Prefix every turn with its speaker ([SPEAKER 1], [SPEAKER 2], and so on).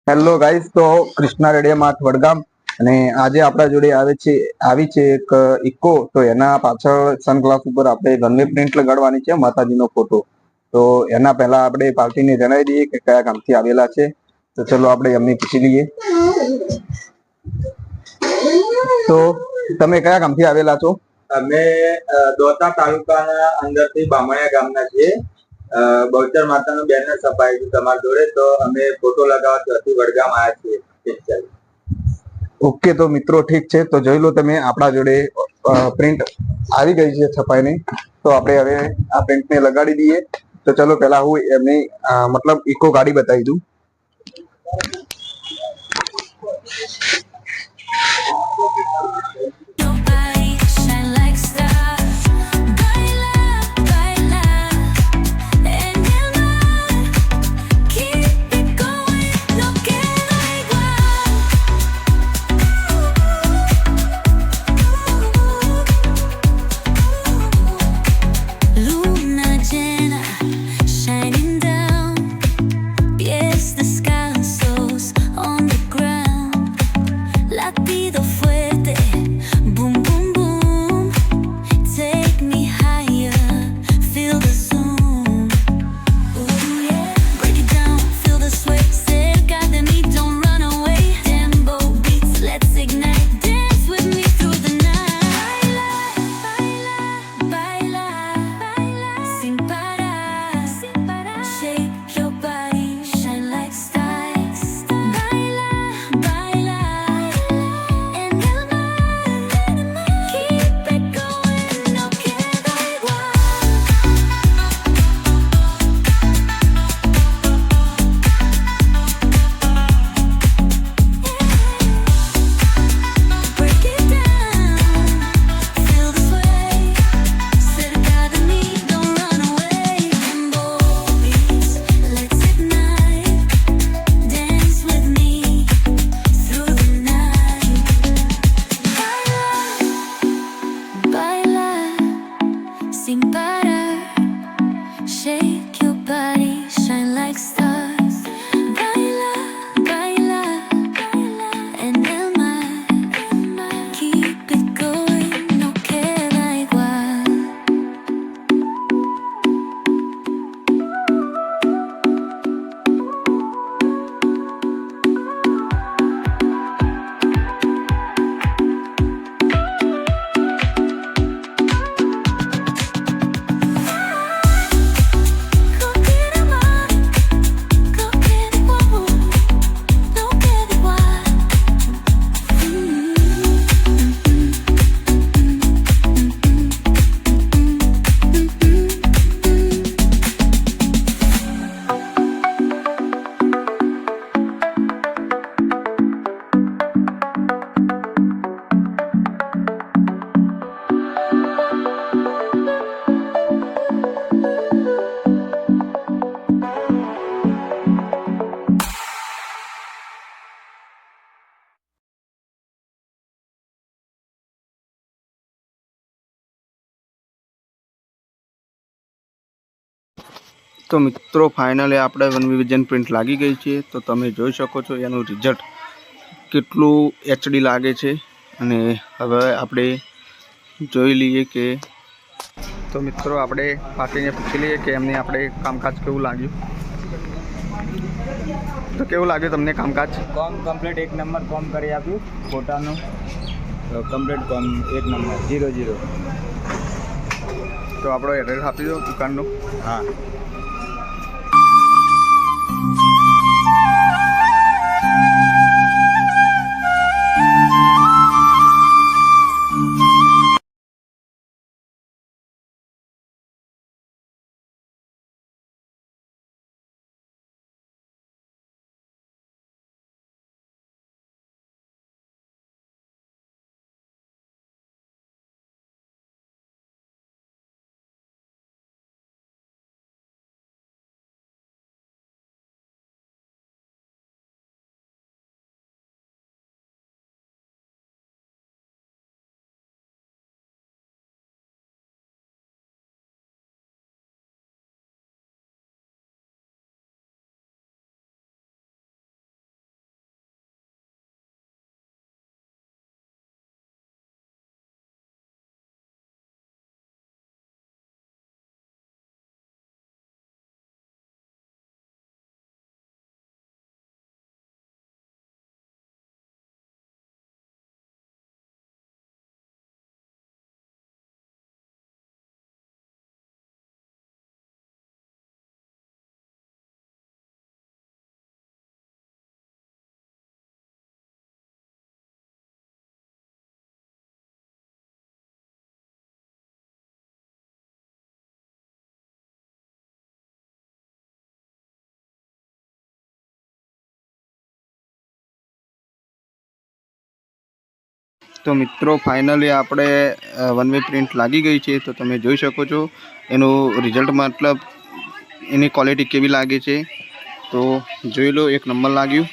[SPEAKER 1] Hello guys, તો કૃષ્ણા રેડિયા Mart Vadgam અને આજે આપણા જોડે આવી છે એક ઇકો. તો એના પાછળ સનગ્લાસ ઉપર આપણે રનવે પ્રિન્ટ લગાડવાની છે માતાજીનો ફોટો. તો એના પહેલા આપણે પાર્ટીને જણાવી દઈએ કે કયા ગામથી આવેલા છે. તો ચલો આપણે એમને પૂછી લઈએ. તો તમે કયા ગામથી આવેલા છો?
[SPEAKER 2] અમે દોતા તાલુકાના અંદરથી બામણિયા ગામના છીએ. બહુચર માતાનું બેનર છપાયું છે તમારા જોડે, તો અમે ફોટો લગાવવા ત્યાંથી વડગામ આવ્યા છીએ.
[SPEAKER 1] ઓકે, તો મિત્રો ઠીક છે. તો જોઈ લો તમે, આપણા જોડે પ્રિન્ટ આવી ગઈ છે છપાઈને. તો આપણે હવે આ પ્રિન્ટને લગાડી દઈએ. તો ચલો પહેલા હું એમની મતલબ ઇકો ગાડી બતાવી દઉં. તો મિત્રો ફાઇનલી આપણે વન પ્રિન્ટ લાગી ગઈ છે. તો તમે જોઈ શકો છો એનું રિઝલ્ટ કેટલું એચડી લાગે છે. અને હવે આપણે જોઈ લઈએ કે તો મિત્રો આપણે પાર્ટીને પૂછી લઈએ કે એમને આપણે કામકાજ કેવું લાગ્યું. તો કેવું લાગ્યું તમને કામકાજ?
[SPEAKER 2] કોમ કમ્પ્લીટ એક નંબર કોમ કરી આપ્યું. ફોટાનું કમ્પ્લીટ કોમ એક નંબર 0-0.
[SPEAKER 1] તો આપણો એડ્રેસ આપી દો દુકાનનું.
[SPEAKER 2] હા.
[SPEAKER 1] તો મિત્રો ફાઇનલી આપણે વન વે પ્રિન્ટ લાગી ગઈ છે. તો તમે જોઈ શકો છો એનું રિઝલ્ટ, મતલબ એની ક્વોલિટી કેવી લાગે છે. તો જોઈ લો, એક નંબર લાગ્યું.